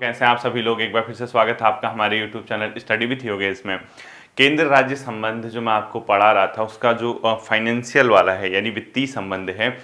कैसे हैं आप सभी लोग। एक बार फिर से स्वागत है आपका हमारे YouTube channel study with Yogesh में। केंद्र राज्य संबंध जो मैं आपको पढ़ा रहा था उसका जो फाइनेंशियल वाला है यानी वित्तीय संबंध है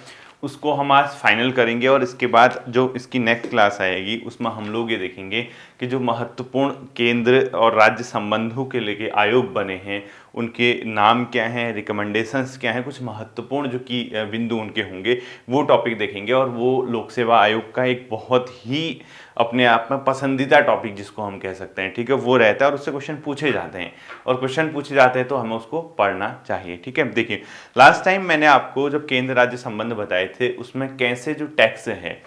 उसको हम आज फाइनल करेंगे और इसके बाद जो इसकी नेक्स्ट क्लास आएगी उसमें हम लोग ये देखेंगे कि जो महत्वपूर्ण केंद्र और राज्य संबंधों के लेके आयोग बने हैं उनके नाम क्या हैं, रिकमेंडेशंस क्या हैं, कुछ महत्वपूर्ण जो कि बिंदु उनके होंगे वो टॉपिक देखेंगे। और वो लोक सेवा आयोग का एक बहुत ही अपने आप में पसंदीदा टॉपिक जिसको हम कह सकते हैं, ठीक है, वो रहता है और उससे क्वेश्चन पूछे जाते हैं और क्वेश्चन पूछे जाते हैं तो हमें उसको पढ़ना चाहिए। ठीक है, देखिए लास्ट टाइम मैंने आपको जब केंद्र राज्य संबंध बताए थे उसमें कैसे जो टैक्स है,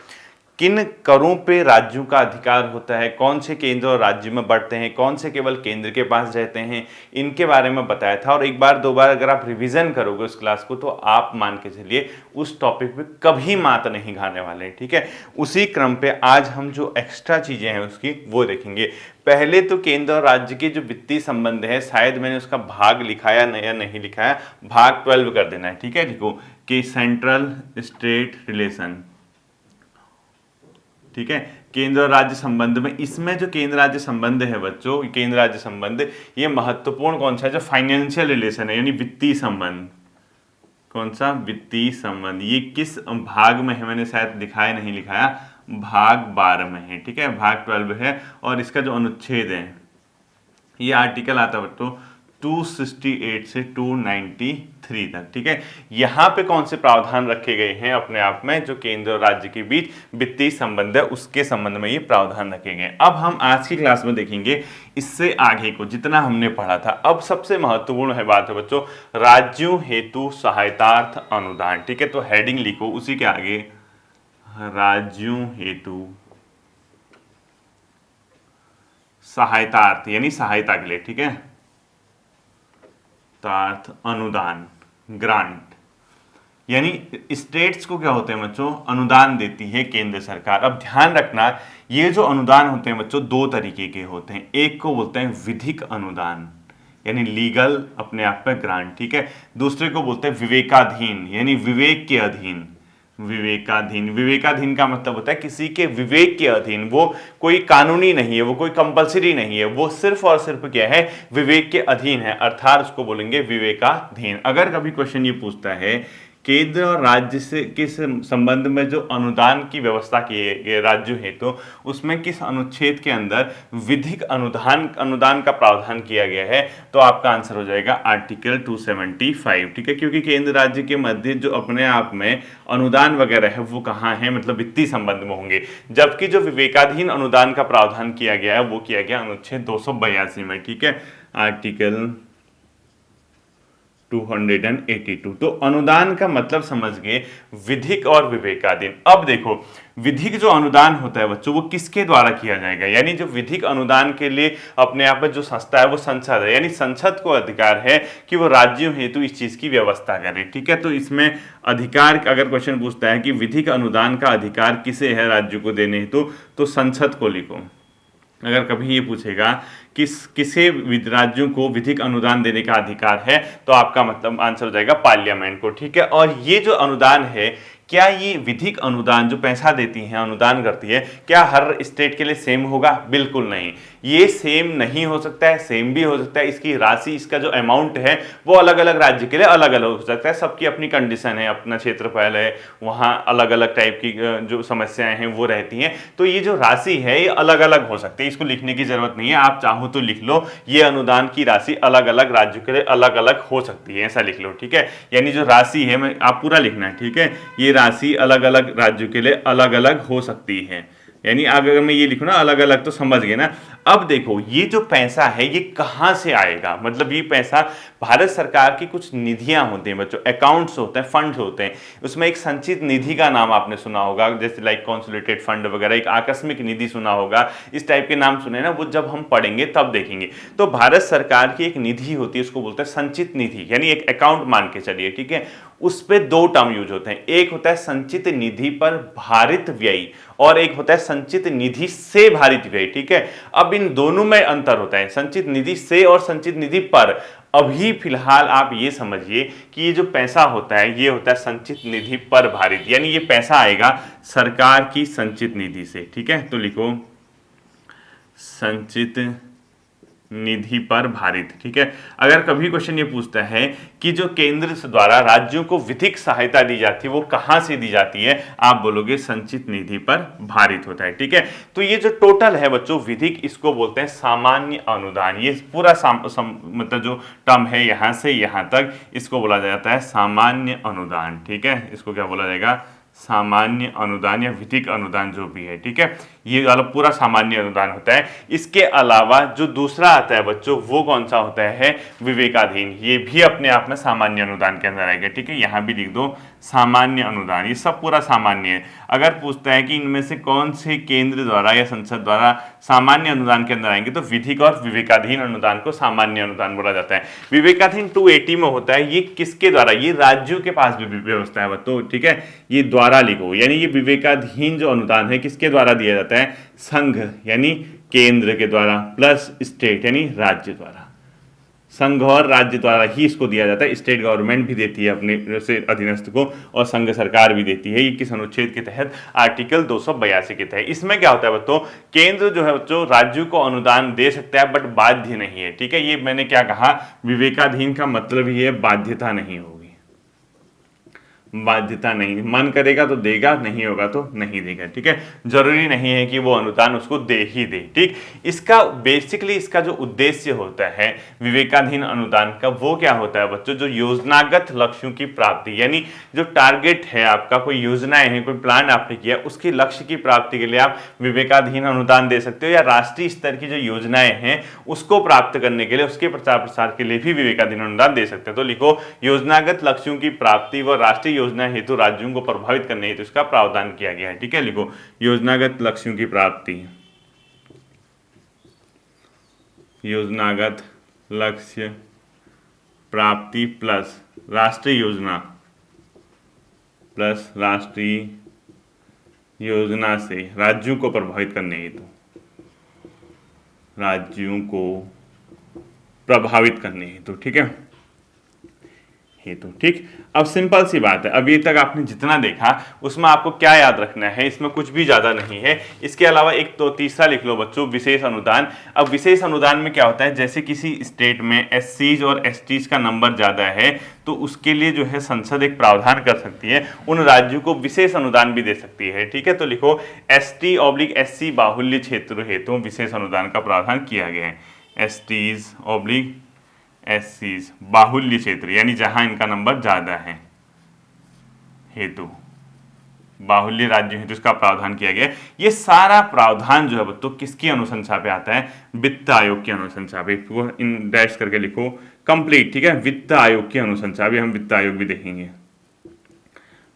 किन करों पे राज्यों का अधिकार होता है, कौन से केंद्र और राज्य में बढ़ते हैं, कौन से केवल केंद्र के पास रहते हैं, इनके बारे में बताया था। और एक बार दो बार अगर आप रिवीजन करोगे उस क्लास को तो आप मान के चलिए उस टॉपिक पे कभी मात नहीं खाने वाले हैं। ठीक है, उसी क्रम पे आज हम जो एक्स्ट्रा चीजें हैं उसकी वो देखेंगे। पहले तो केंद्र और राज्य के जो वित्तीय संबंध है, शायद मैंने उसका भाग लिखाया या नहीं लिखाया, भाग 12 कर देना है। ठीक है, देखो कि सेंट्रल स्टेट रिलेशन, ठीक है, केंद्र और राज्य संबंध में, इसमें जो केंद्र राज्य संबंध है बच्चों, केंद्र राज्य संबंध ये महत्वपूर्ण कौन सा है, जो फाइनेंशियल रिलेशन है यानी वित्तीय संबंध। कौन सा? वित्तीय संबंध। ये किस भाग में है मैंने शायद दिखाया नहीं लिखाया, भाग 12 में है। ठीक है, भाग 12 है और इसका जो अनुच्छेद है ये आर्टिकल आता है बच्चों 268 से 293 तक। ठीक है, यहाँ पे कौन से प्रावधान रखे गए हैं अपने आप में, जो केंद्र और राज्य के बीच वित्तीय संबंध है उसके संबंध में ये प्रावधान रखे गए हैं। अब हम आज की क्लास में देखेंगे इससे आगे को जितना हमने पढ़ा था। अब सबसे महत्वपूर्ण है बात है बच्चों, राज्यों हेतु सहायतार्थ अनुदान। ठीक है, तो हेडिंग लिखो उसी के आगे, राज्यों हेतु सहायतार्थ यानी सहायता के लिए, ठीक है, तार्थ अनुदान, ग्रांट, यानी स्टेट्स को क्या होते हैं बच्चों, अनुदान देती है केंद्र सरकार। अब ध्यान रखना ये जो अनुदान होते हैं बच्चों दो तरीके के होते हैं, एक को बोलते हैं विधिक अनुदान यानी लीगल अपने आप में ग्रांट, ठीक है, दूसरे को बोलते हैं विवेकाधीन यानी विवेक के अधीन। विवेकाधीन, विवेकाधीन का मतलब होता है किसी के विवेक के अधीन, वो कोई कानूनी नहीं है, वो कोई कंपलसरी नहीं है, वो सिर्फ और सिर्फ क्या है, विवेक के अधीन है, अर्थात उसको बोलेंगे विवेकाधीन। अगर कभी क्वेश्चन ये पूछता है केंद्र और राज्य से किस संबंध में जो अनुदान की व्यवस्था किए गए राज्यों हेतु तो उसमें किस अनुच्छेद के अंदर विधिक अनुदान का प्रावधान किया गया है, तो आपका आंसर हो जाएगा आर्टिकल 275। ठीक है, क्योंकि केंद्र राज्य के मध्य जो अपने आप में अनुदान वगैरह है वो कहाँ है, मतलब वित्तीय संबंध में होंगे, जबकि जो विवेकाधीन अनुदान का प्रावधान किया गया है वो किया गया अनुच्छेद 282 में। ठीक है, आर्टिकल 282। तो अनुदान का मतलब समझ गए विधिक और विवेकाधीन। अब देखो विधिक जो अनुदान होता है बच्चों वो किसके द्वारा किया जाएगा, यानी जो विधिक अनुदान के लिए अपने आप में जो संस्था है वो संसद है, यानी संसद को अधिकार है कि वो राज्यों हेतु इस चीज की व्यवस्था करे। ठीक है, तो इसमें अधिकार अगर क्वेश्चन पूछता है कि विधिक अनुदान का अधिकार किसे है राज्यों को देने हेतु, तो संसद को लिखो। अगर कभी ये पूछेगा किसे राज्यों को विधिक अनुदान देने का अधिकार है, तो आपका मतलब आंसर हो जाएगा पार्लियामेंट को। ठीक है, और ये जो अनुदान है, क्या ये विधिक अनुदान जो पैसा देती है, अनुदान करती है, क्या हर स्टेट के लिए सेम होगा? बिल्कुल नहीं, ये सेम नहीं हो सकता है, सेम भी हो सकता है, इसकी राशि, इसका जो अमाउंट है वो अलग अलग राज्य के लिए अलग अलग हो सकता है, सबकी अपनी कंडीशन है, अपना क्षेत्रफल है, वहाँ अलग अलग टाइप की जो समस्याएं हैं वो रहती हैं, तो ये जो राशि है ये अलग अलग हो सकती है, इसको लिखने की जरूरत नहीं है, आप चाहो तो लिख लो ये अनुदान की राशि अलग अलग राज्यों के लिए अलग अलग हो सकती है, ऐसा लिख लो। ठीक है, यानी जो राशि है मैं आप पूरा लिखना है, ठीक है, ये राशि अलग अलग राज्यों के लिए अलग अलग हो सकती है, यानी अगर मैं ये लिखूं ना अलग अलग तो समझ गए ना। अब देखो ये जो पैसा है ये कहां से आएगा, मतलब ये पैसा भारत सरकार की कुछ निधियां होती हैं बच्चों, अकाउंट्स होते हैं, फंड्स होते हैं, उसमें एक संचित निधि का नाम आपने सुना होगा, जैसे लाइक कॉन्सोलिडेटेड फंड वगैरह, एक आकस्मिक निधि सुना होगा, इस टाइप के नाम सुने ना, वो जब हम पढ़ेंगे तब देखेंगे। तो भारत सरकार की एक निधि होती है, उसको बोलते हैं संचित निधि, यानी एक अकाउंट मान के चलिए। ठीक है, उस पे दो टर्म यूज होते हैं, एक होता है संचित निधि पर भारित व्यय और एक होता है संचित निधि से भारित व्यय। ठीक है, अब इन दोनों में अंतर होता है, संचित निधि से और संचित निधि पर। अभी फिलहाल आप ये समझिए कि ये जो पैसा होता है ये होता है संचित निधि पर भारित, यानी ये पैसा आएगा सरकार की संचित निधि से। ठीक है, तो लिखो संचित निधि पर भारित। ठीक है, अगर कभी क्वेश्चन ये पूछता है कि जो केंद्र द्वारा राज्यों को विधिक सहायता दी जाती है वो कहां से दी जाती है, आप बोलोगे संचित निधि पर भारित होता है। ठीक है, तो ये जो टोटल है बच्चों विधिक, इसको बोलते हैं सामान्य अनुदान। ये पूरा मतलब जो टर्म है यहां से यहां तक, इसको बोला जाता है सामान्य अनुदान। ठीक है, इसको क्या बोला जाएगा, सामान्य अनुदान या विधिक अनुदान जो भी है। ठीक है, ये वाला पूरा सामान्य अनुदान होता है। इसके अलावा जो दूसरा आता है बच्चों वो कौन सा होता है, विवेकाधीन। ये भी अपने आप में सामान्य अनुदान के अंदर आएगा। ठीक है, यहां भी लिख दो सामान्य अनुदान, ये सब पूरा सामान्य है। अगर पूछता है कि इनमें से कौन से केंद्र द्वारा या संसद द्वारा सामान्य अनुदान के अंदर आएंगे, तो विधिक और विवेकाधीन अनुदान को सामान्य अनुदान बोला जाता है। विवेकाधीन 280 में होता है, ये किसके द्वारा, ये राज्यों के पास भी व्यवस्था है बच्चों। ठीक है, ये द्वारा लिखो, यानी ये विवेकाधीन जो अनुदान है किसके द्वारा दिया जाता है, संघ यानी केंद्र के द्वारा प्लस स्टेट यानी राज्य द्वारा। संघ और राज्य द्वारा ही इसको दिया जाता है। स्टेट गवर्नमेंट भी देती है अपने से अधीनस्थ को, और संघ सरकार भी देती है। ये किस अनुच्छेद के तहत, आर्टिकल 282 के तहत। इसमें क्या होता है बच्चों, केंद्र जो है बच्चों राज्यों को अनुदान दे सकता है बट बाध्य नहीं है। ठीक है, ये मैंने क्या कहा, विवेकाधीन का मतलब ही है बाध्यता नहीं होगी, बाध्यता नहीं, मन करेगा तो देगा, नहीं होगा तो नहीं देगा। ठीक है, जरूरी नहीं है कि वो अनुदान उसको दे ही दे। ठीक, इसका बेसिकली इसका जो उद्देश्य होता है विवेकाधीन अनुदान का, वो क्या होता है बच्चों, जो योजनागत लक्ष्यों की प्राप्ति, यानी जो टारगेट है आपका, कोई योजनाएं हैं, कोई प्लान आपने किया, उसके लक्ष्य की प्राप्ति के लिए आप विवेकाधीन अनुदान दे सकते हो, या राष्ट्रीय स्तर की जो योजनाएं हैं उसको प्राप्त करने के लिए, उसके प्रचार प्रसार के लिए भी विवेकाधीन अनुदान दे सकते हैं। तो लिखो योजनागत लक्ष्यों की प्राप्ति व राष्ट्रीय योजना हेतु राज्यों को प्रभावित करने हेतु इसका प्रावधान किया गया है। ठीक है, लिखो योजनागत लक्ष्यों की प्राप्ति, योजनागत लक्ष्य प्राप्ति प्लस राष्ट्रीय योजना, प्लस राष्ट्रीय योजना से राज्यों को प्रभावित करने हेतु, राज्यों को प्रभावित करने हेतु। ठीक है, हेतु। ठीक, अब सिंपल सी बात है, अभी तक आपने जितना देखा उसमें आपको क्या याद रखना है, इसमें कुछ भी ज्यादा नहीं है। इसके अलावा एक तो तीसरा लिख लो बच्चों, विशेष अनुदान। अब विशेष अनुदान में क्या होता है, जैसे किसी स्टेट में एससीज और एसटीज का नंबर ज्यादा है तो उसके लिए जो है संसद एक प्रावधान कर सकती है, उन राज्यों को विशेष अनुदान भी दे सकती है। ठीक है, तो लिखो ST/SC बाहुल्य क्षेत्र हेतु विशेष अनुदान का प्रावधान किया गया है। STs/SCs बाहुल्य क्षेत्र यानी जहां इनका नंबर ज्यादा है हेतु, बाहुल्य राज्य हेतु इसका प्रावधान किया गया। ये सारा प्रावधान जो है बच्चों किसकी अनुशंसा पे आता है, वित्त आयोग की अनुशंसा पे। वो इन डैश करके लिखो कंप्लीट। ठीक है, वित्त आयोग की अनुशंसा भी, हम वित्त आयोग भी देखेंगे,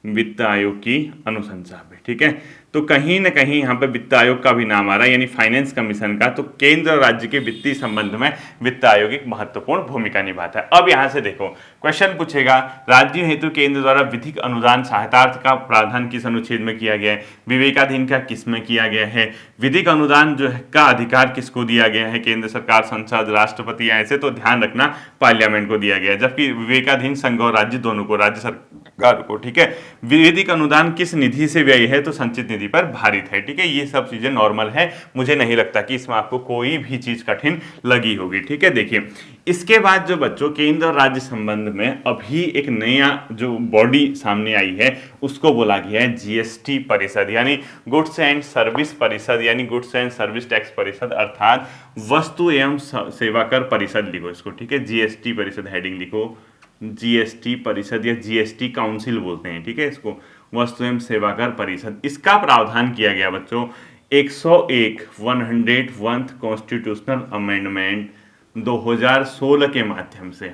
वित्त आयोग की अनुशंसा पे। ठीक है, तो कहीं ना कहीं यहाँ पे वित्त आयोग का भी नाम आ रहा है, यानी फाइनेंस कमीशन का। तो केंद्र और राज्य के वित्तीय संबंध में वित्त आयोग एक महत्वपूर्ण भूमिका निभाता है। अब यहाँ से देखो क्वेश्चन पूछेगा, राज्यों हेतु केंद्र द्वारा विधिक अनुदान सहायतार्थ का प्रावधान किस अनुच्छेद में किया गया है, विवेकाधीन का किस में किया गया है, विधिक अनुदान जो है का अधिकार किसको दिया गया है, केंद्र सरकार, संसद, राष्ट्रपति, ऐसे तो ध्यान रखना पार्लियामेंट को दिया गया है, जबकि विवेकाधीन संघ और राज्य दोनों को, राज्य सरकार को। ठीक है, विधिक अनुदान किस निधि से व्यय है, तो संचित निधि पर भारित है। ठीक है, ये सब चीजें नॉर्मल है, मुझे नहीं लगता कि इसमें आपको कोई भी चीज कठिन लगी होगी। ठीक है, देखिए इसके बाद जो बच्चों केंद्र और राज्य संबंध में अभी एक नया जो बॉडी सामने आई है उसको बोला गया है जीएसटी परिषद, यानी गुड्स एंड सर्विस परिषद, यानी गुड्स एंड सर्विस टैक्स परिषद, अर्थात वस्तु एवं सेवा कर परिषद लिखो इसको। ठीक है, जीएसटी परिषद हेडिंग लिखो, जीएसटी परिषद या जीएसटी काउंसिल बोलते हैं। ठीक है, इसको वस्तु एवं सेवा कर परिषद। इसका प्रावधान किया गया बच्चों 101 कॉन्स्टिट्यूशनल अमेंडमेंट 2016 के माध्यम से।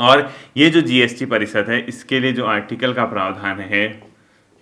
और ये जो जीएसटी परिषद है इसके लिए जो आर्टिकल का प्रावधान है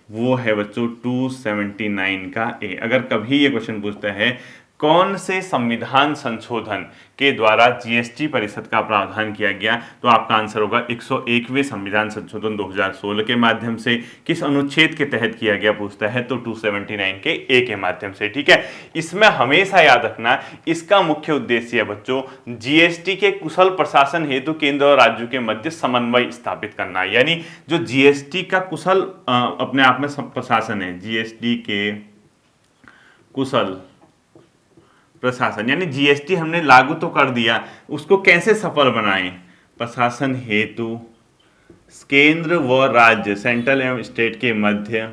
वो है बच्चों 279 का ए। अगर कभी ये क्वेश्चन पूछता है कौन से संविधान संशोधन के द्वारा जीएसटी परिषद का प्रावधान किया गया, तो आपका आंसर होगा 101वें संविधान संशोधन 2016 के माध्यम से। किस अनुच्छेद के तहत किया गया पूछता है, तो 279 के ए के माध्यम से। ठीक है, इसमें हमेशा याद रखना इसका मुख्य उद्देश्य है बच्चों जीएसटी के कुशल प्रशासन हेतु केंद्र और राज्यों के मध्य समन्वय स्थापित करना, यानी जो जीएसटी का कुशल अपने आप में प्रशासन है, जीएसटी के कुशल प्रशासन, यानी जीएसटी हमने लागू तो कर दिया, उसको कैसे सफल बनाएं? प्रशासन हेतु केंद्र व राज्य, सेंट्रल एवं स्टेट के मध्य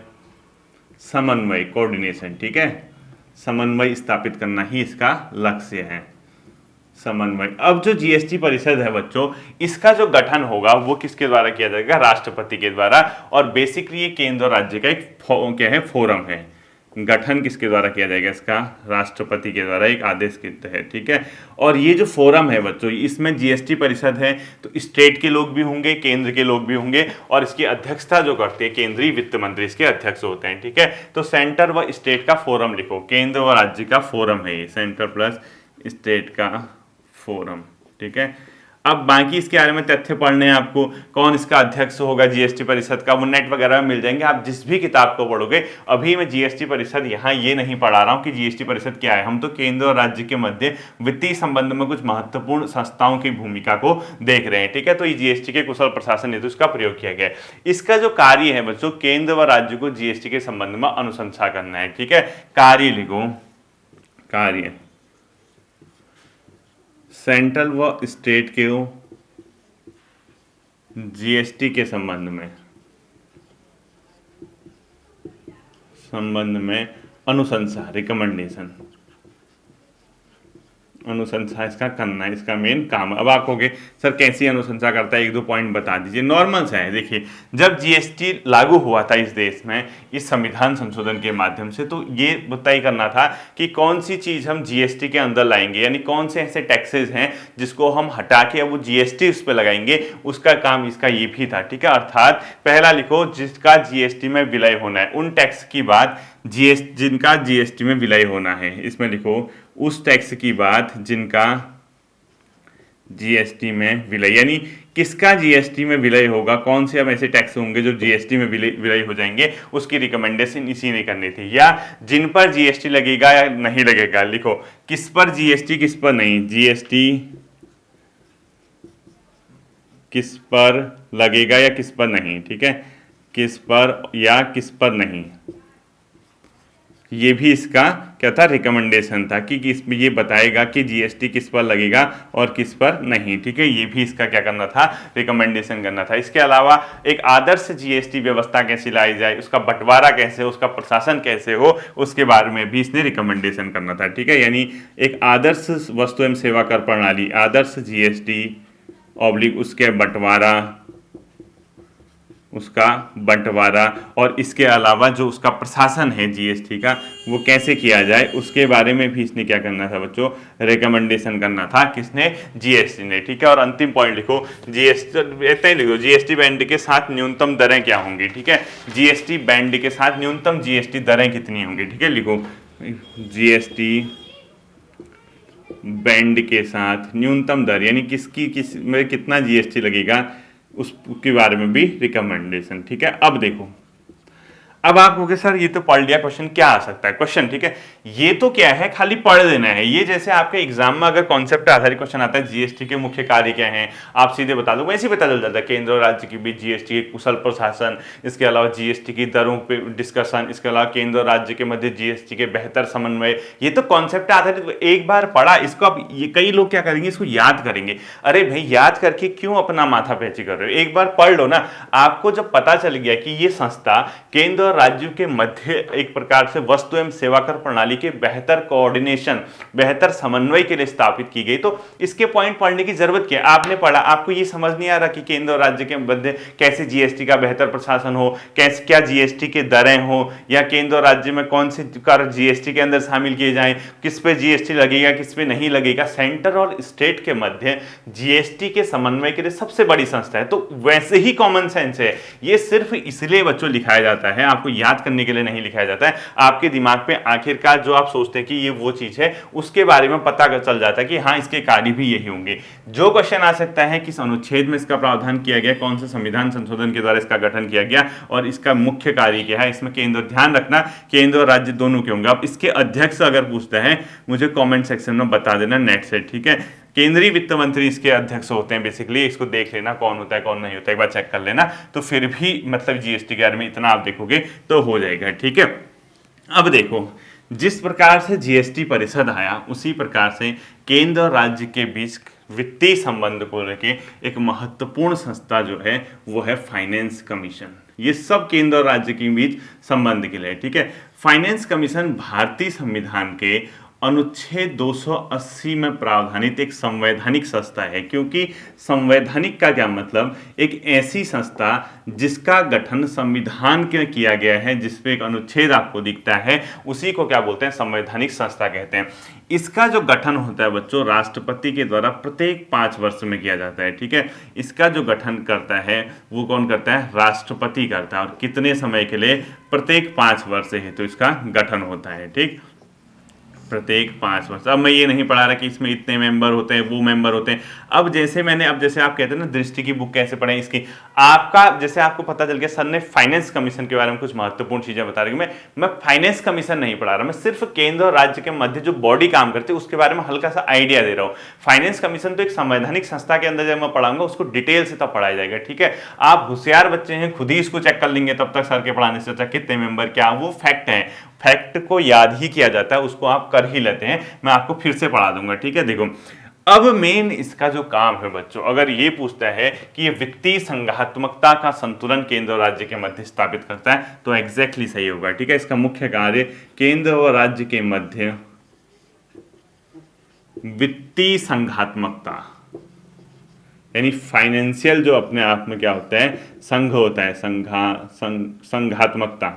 समन्वय, कोऑर्डिनेशन, ठीक है, समन्वय स्थापित करना ही इसका लक्ष्य है, समन्वय। अब जो जीएसटी परिषद है बच्चों, इसका जो गठन होगा वो किसके द्वारा किया जाएगा? राष्ट्रपति के द्वारा। और बेसिकली ये केंद्र और राज्य का एक क्या है? फोरम है। गठन किसके द्वारा किया जाएगा इसका? राष्ट्रपति के द्वारा एक आदेश के तहत, ठीक है। और ये जो फोरम है बच्चों, इसमें जीएसटी परिषद है तो स्टेट के लोग भी होंगे, केंद्र के लोग भी होंगे, और इसकी अध्यक्षता जो करते हैं केंद्रीय वित्त मंत्री इसके अध्यक्ष होते हैं, ठीक है। तो सेंटर व स्टेट का फोरम लिखो, केंद्र व राज्य का फोरम है ये, सेंटर प्लस स्टेट का फोरम, ठीक है। अब बाकी इसके बारे में तथ्य पढ़ने हैं आपको, कौन इसका अध्यक्ष होगा जीएसटी परिषद का, वो नेट वगैरह में मिल जाएंगे, आप जिस भी किताब को पढ़ोगे। अभी मैं जीएसटी परिषद यहाँ ये नहीं पढ़ा रहा हूँ कि जीएसटी परिषद क्या है, हम तो केंद्र और राज्य के मध्य वित्तीय संबंध में कुछ महत्वपूर्ण संस्थाओं की भूमिका को देख रहे हैं, ठीक है। तो ये जीएसटी के कुशल प्रशासन हेतु इसका प्रयोग किया गया है। इसका जो कार्य है बच्चों, केंद्र व राज्य को जीएसटी के संबंध में अनुशंसा करना है, ठीक है। कार्य लिखो, कार्य सेंट्रल व स्टेट के जीएसटी के संबंध में अनुशंसा, रिकमेंडेशन, अनुशंसा इसका करना है, इसका मेन काम। अब आप कहोगे सर कैसी अनुशंसा करता है, एक दो पॉइंट बता दीजिए। नॉर्मल सा है, देखिए जब जीएसटी लागू हुआ था इस देश में इस संविधान संशोधन के माध्यम से, तो ये तय करना था कि कौन सी चीज हम जीएसटी के अंदर लाएंगे, यानी कौन से ऐसे टैक्सेस हैं जिसको हम हटा के अब वो जीएसटी उस पर लगाएंगे, उसका काम इसका ये भी था, ठीक है। अर्थात पहला लिखो, जिसका जीएसटी में विलय होना है, उन टैक्स की बात जिनका जीएसटी में विलय होना है, इसमें लिखो उस टैक्स की बात जिनका जीएसटी में विलय, यानी किसका जीएसटी में विलय होगा, कौन से अब ऐसे टैक्स होंगे जो जीएसटी में विलय हो जाएंगे, उसकी रिकमेंडेशन इसी ने करनी थी। या जिन पर जीएसटी लगेगा या नहीं लगेगा, लिखो किस पर जीएसटी किस पर नहीं, जीएसटी किस पर लगेगा या किस पर नहीं, ठीक है, किस पर या किस पर नहीं, ये भी इसका क्या था? रिकमेंडेशन था कि इसमें ये बताएगा कि जीएसटी किस पर लगेगा और किस पर नहीं, ठीक है। ये भी इसका क्या करना था? रिकमेंडेशन करना था। इसके अलावा एक आदर्श जीएसटी व्यवस्था कैसे लाई जाए, उसका बंटवारा कैसे, उसका प्रशासन कैसे हो, उसके बारे में भी इसने रिकमेंडेशन करना था, ठीक है। यानी एक आदर्श वस्तु एवं सेवा कर प्रणाली, आदर्श जीएसटी ऑब्लिक उसके बंटवारा, उसका बंटवारा, और इसके अलावा जो उसका प्रशासन है जीएसटी का वो कैसे किया जाए, उसके बारे में भी इसने क्या करना था बच्चों? रिकमेंडेशन करना था। किसने? जीएसटी ने, ठीक है। और अंतिम पॉइंट लिखो, जीएसटी इतना ही लिखो, जीएसटी बैंड के साथ न्यूनतम दरें क्या होंगी, ठीक है। जीएसटी बैंड के साथ न्यूनतम जीएसटी दरें कितनी होंगी, ठीक है। लिखो जीएसटी बैंड के साथ न्यूनतम दर, यानी किस में कितना जीएसटी लगेगा, उसके बारे में भी रिकमेंडेशन, ठीक है। अब देखो, अब आप कहोगे सर ये तो पढ़ लिया, क्वेश्चन क्या आ सकता है? क्वेश्चन, ठीक है, ये तो क्या है, खाली पढ़ देना है। ये जैसे आपके एग्जाम में अगर कॉन्सेप्ट आधारित क्वेश्चन आता है, जीएसटी के मुख्य कार्य क्या हैं, आप सीधे बता दो, वैसे ही पता चल जाता है। केंद्र और राज्य के बीच जीएसटी के कुशल प्रशासन, इसके अलावा जीएसटी की दरों पे डिस्कशन, इसके अलावा केंद्र और राज्य के मध्य जीएसटी के बेहतर समन्वय, ये तो कॉन्सेप्ट आधारित एक बार पढ़ा। इसको अब ये कई लोग क्या करेंगे, इसको याद करेंगे। अरे भाई याद करके क्यों अपना माथा पैची कर रहे हो, एक बार पढ़ लो ना। आपको जब पता चल गया कि ये संस्था केंद्र और राज्य के मध्य एक प्रकार से वस्तु एवं सेवा कर प्रणाली के बेहतर कोऑर्डिनेशन, बेहतर समन्वय के लिए स्थापित की गई, तो इसके पॉइंट पढ़ने की जरूरत क्या है? आपने पढ़ा, आपको ये समझ नहीं आ रहा कि केंद्र और राज्य के मध्य कैसे जीएसटी का बेहतर प्रशासन हो, कैसे क्या जीएसटी के दरें हो, या केंद्र और राज्य में कौन से कर जीएसटी के अंदर शामिल किए जाएं, किस पे जीएसटी लगेगा किस पे नहीं लगेगा। सेंटर और स्टेट के मध्य जीएसटी के समन्वय के लिए सबसे बड़ी संस्था है, तो वैसे ही कॉमन सेंस है। ये सिर्फ इसलिए बच्चों लिखाया जाता है, आपको याद करने के लिए नहीं लिखाया जाता है। आपके दिमाग पे आखिरकार जो आप सोचते हैं कि ये वो चीज है, उसके बारे में पता चल जाता है कि हाँ इसके कार्य भी यही होंगे। जो क्वेश्चन आ सकता है किस अनुच्छेद में इसका प्रावधान किया गया, कौन से संविधान संशोधन के द्वारा इसका गठन किया गया और इसका मुख्य कार्य क्या है, इसमें केंद्र, ध्यान रखना केंद्र और राज्य दोनों के होंगे। अब इसके अध्यक्ष अगर पूछते हैं मुझे कॉमेंट सेक्शन में बता देना नेट से, ठीक है। केंद्रीय वित्त मंत्री इसके अध्यक्ष होते हैं। बेसिकली इसको देख लेना कौन होता है कौन नहीं होता है, एक बार चेक कर लेना, तो फिर भी मतलब जीएसटी के बारे में इतना आप देखोगे तो हो जाएगा, ठीक है। अब देखो जिस प्रकार से जीएसटी परिषद आया उसी प्रकार से केंद्र और राज्य के बीच वित्तीय संबंध को लेके एक महत्वपूर्ण संस्था जो है वो है फाइनेंस कमीशन। ये सब केंद्र और राज्य के बीच संबंध के लिए, ठीक है। फाइनेंस कमीशन भारतीय संविधान के अनुच्छेद 280 में प्रावधानित एक संवैधानिक संस्था है। क्योंकि संवैधानिक का क्या मतलब, एक ऐसी संस्था जिसका गठन संविधान के किया गया है, जिसपे एक अनुच्छेद आपको दिखता है, उसी को क्या बोलते हैं, संवैधानिक संस्था कहते हैं। इसका जो गठन होता है बच्चों, राष्ट्रपति के द्वारा प्रत्येक 5 वर्ष में किया जाता है, ठीक है। इसका जो गठन करता है वो कौन करता है, राष्ट्रपति करता है। और कितने समय के लिए, प्रत्येक 5 वर्ष है तो इसका गठन होता है, ठीक, प्रत्येक 5 वर्ष। अब मैं ये नहीं पढ़ा रहा कि इसमें इतने मेंबर होते हैं, वो मेंबर होते हैं। अब जैसे आप कहते हैं ना दृष्टि की बुक कैसे पढ़ें, इसकी आपका जैसे आपको पता चल गया सर ने फाइनेंस कमीशन के बारे में कुछ महत्वपूर्ण चीजें बता रही। मैं फाइनेंस कमीशन नहीं पढ़ा रहा, मैं सिर्फ केंद्र और राज्य के मध्य जो बॉडी काम करती है उसके बारे में हल्का सा आइडिया दे रहा हूँ। फाइनेंस कमीशन तो एक संवैधानिक संस्था के अंदर जब मैं पढ़ाऊंगा उसको डिटेल से तब पढ़ाया जाएगा, ठीक है। आप होशियार बच्चे हैं, खुद ही इसको चेक कर लेंगे तब तक सर के पढ़ाने से, कितने मेंबर क्या, वो फैक्ट है, फैक्ट को याद ही किया जाता है, उसको आप कर ही लेते हैं। मैं आपको फिर से पढ़ा दूंगा, ठीक है। देखो अब मेन इसका जो काम है बच्चों, अगर ये पूछता है कि ये वित्तीय संघात्मकता का संतुलन केंद्र और राज्य के मध्य स्थापित करता है तो एग्जैक्टली सही होगा, ठीक है। इसका मुख्य कार्य केंद्र और राज्य के मध्य वित्तीय संघात्मकता, यानी फाइनेंशियल जो अपने आप में क्या होता है, संघ होता है, संघात्मकता,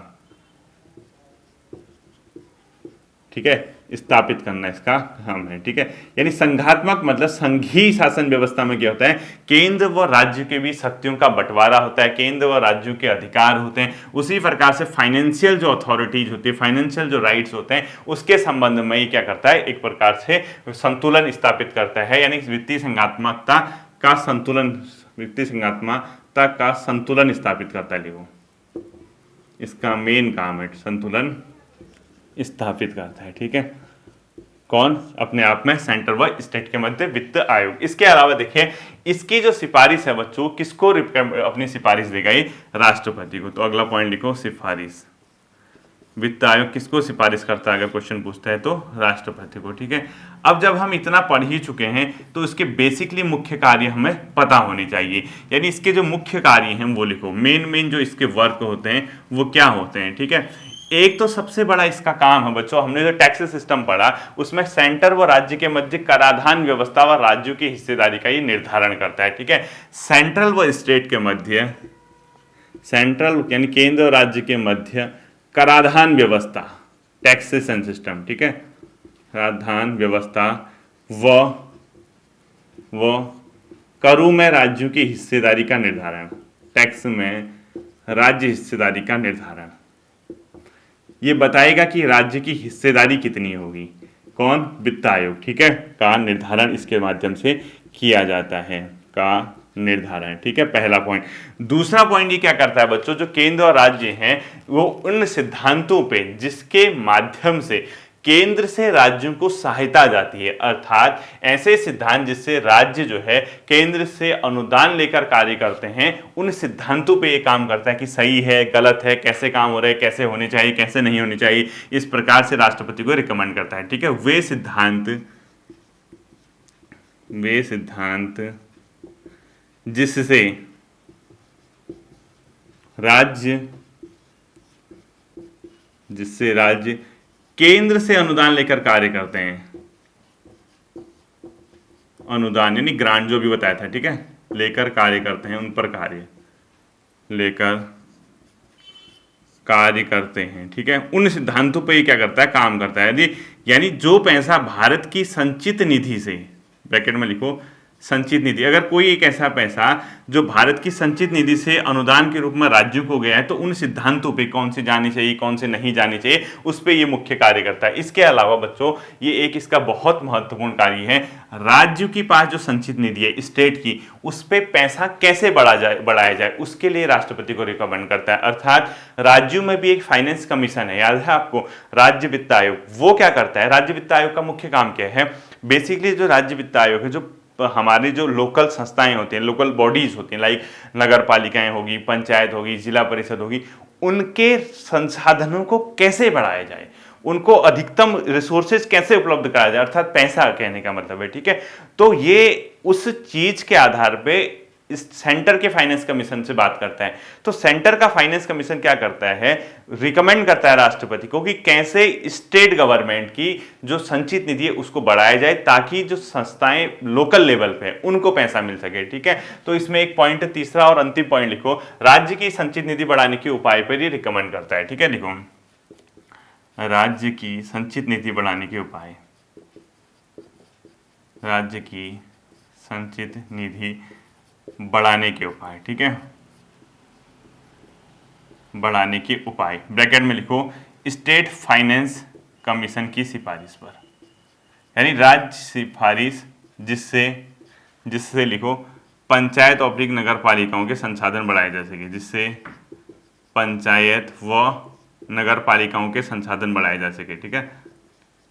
ठीक है, स्थापित करना इसका काम है, ठीक है। यानी संघात्मक मतलब संघीय शासन व्यवस्था में क्या होता है, केंद्र व राज्य के बीच शक्तियों का बंटवारा होता है, केंद्र व राज्यों के अधिकार होते हैं। उसी प्रकार से फाइनेंशियल जो अथॉरिटीज होती है, फाइनेंशियल जो राइट्स होते हैं, उसके संबंध में ये क्या करता है, एक प्रकार से संतुलन स्थापित करता है। यानी वित्तीय संघात्मकता का संतुलन, वित्तीय संघात्मकता का संतुलन स्थापित करता है। वो इसका मेन काम है, संतुलन स्थापित करता है, ठीक है। कौन, अपने आप में सेंटर व स्टेट के मध्य वित्त आयोग। इसके अलावा देखिए इसकी जो सिफारिश है बच्चों, किसको अपनी सिफारिश देगा, ये राष्ट्रपति को। तो अगला पॉइंट लिखो, सिफारिश। वित्त आयोग किसको सिफारिश करता है, अगर क्वेश्चन पूछता है तो राष्ट्रपति को, ठीक है। अब जब हम इतना पढ़ ही चुके हैं तो इसके बेसिकली मुख्य कार्य हमें पता होने चाहिए। यानी इसके जो मुख्य कार्य हैं वो लिखो, मेन जो इसके वर्क होते हैं वो क्या होते हैं, ठीक है। एक तो सबसे बड़ा इसका काम है बच्चों, हमने जो टैक्स सिस्टम पढ़ा उसमें सेंटर व राज्य के मध्य कराधान व्यवस्था व राज्यों की हिस्सेदारी का ये निर्धारण करता है, ठीक है। सेंट्रल व स्टेट के मध्य, सेंट्रल यानी केंद्र और राज्य के मध्य कराधान व्यवस्था, टैक्सेशन सिस्टम, ठीक है, कराधान व्यवस्था व करों में राज्यों की हिस्सेदारी का निर्धारण, टैक्स में राज्य हिस्सेदारी का निर्धारण, ये बताएगा कि राज्य की हिस्सेदारी कितनी होगी, कौन, वित्त आयोग, ठीक है, का निर्धारण इसके माध्यम से किया जाता है, का निर्धारण, ठीक है, पहला पॉइंट। दूसरा पॉइंट ये क्या करता है बच्चों, जो केंद्र और राज्य हैं वो उन सिद्धांतों पे जिसके माध्यम से केंद्र से राज्यों को सहायता जाती है, अर्थात ऐसे सिद्धांत जिससे राज्य जो है केंद्र से अनुदान लेकर कार्य करते हैं, उन सिद्धांतों पे ये काम करता है कि सही है, गलत है, कैसे काम हो रहा है, कैसे होने चाहिए, कैसे नहीं होने चाहिए, इस प्रकार से राष्ट्रपति को रिकमेंड करता है, ठीक है। वे सिद्धांत जिससे राज्य केंद्र से अनुदान लेकर कार्य करते हैं, अनुदान यानी ग्रांट जो भी बताया था, ठीक है, लेकर कार्य करते हैं, उन पर कार्य लेकर कार्य करते हैं, ठीक है। उन सिद्धांतों पे ये क्या करता है, काम करता है। यानी जो पैसा भारत की संचित निधि से, ब्रैकेट में लिखो संचित निधि, अगर कोई एक ऐसा पैसा जो भारत की संचित निधि से अनुदान के रूप में राज्यों को गया है तो उन सिद्धांतों पे कौन से जाने चाहिए, कौन से नहीं जाने चाहिए, उस पे ये मुख्य कार्य करता है। इसके अलावा बच्चों ये एक इसका बहुत महत्वपूर्ण कार्य है, राज्यों के पास जो संचित निधि है स्टेट की, उस पे पैसा कैसे बढ़ाया जाए उसके लिए राष्ट्रपति को रिकमेंड करता है। अर्थात राज्यों में भी एक फाइनेंस कमीशन है, याद है आपको, राज्य वित्त आयोग। वो क्या करता है, राज्य वित्त आयोग का मुख्य काम क्या है, बेसिकली जो राज्य वित्त आयोग है, जो हमारी जो लोकल संस्थाएं होती हैं, लोकल बॉडीज होती हैं, लाइक नगर पालिकाएं होगी, पंचायत होगी, जिला परिषद होगी, उनके संसाधनों को कैसे बढ़ाया जाए, उनको अधिकतम रिसोर्सेज कैसे उपलब्ध कराया जाए, अर्थात पैसा कहने का मतलब है, ठीक है। तो ये उस चीज के आधार पे इस सेंटर के फाइनेंस कमीशन से बात करता है। तो सेंटर का फाइनेंस कमीशन क्या करता है, रिकमेंड करता है राष्ट्रपति को कि कैसे स्टेट गवर्नमेंट की जो संचित निधि है उसको बढ़ाया जाए, ताकि जो संस्थाएं लोकल लेवल पे उनको पैसा मिल सके, ठीक है। तो इसमें एक पॉइंट तीसरा और अंतिम पॉइंट लिखो, राज्य की संचित निधि बढ़ाने के उपाय पर ये रिकमेंड करता है, ठीक है। लिखो राज्य की संचित निधि बढ़ाने के उपाय, राज्य की संचित निधि बढ़ाने के उपाय, ठीक है, बढ़ाने के उपाय, ब्रैकेट में लिखो स्टेट फाइनेंस कमीशन की सिफारिश पर, यानी राज्य सिफारिश जिससे जिससे लिखो पंचायत ऑपरेटिक नगर पालिकाओं के संसाधन बढ़ाए जा सके, जिससे पंचायत व नगर पालिकाओं के संसाधन बढ़ाए जा सके, ठीक है,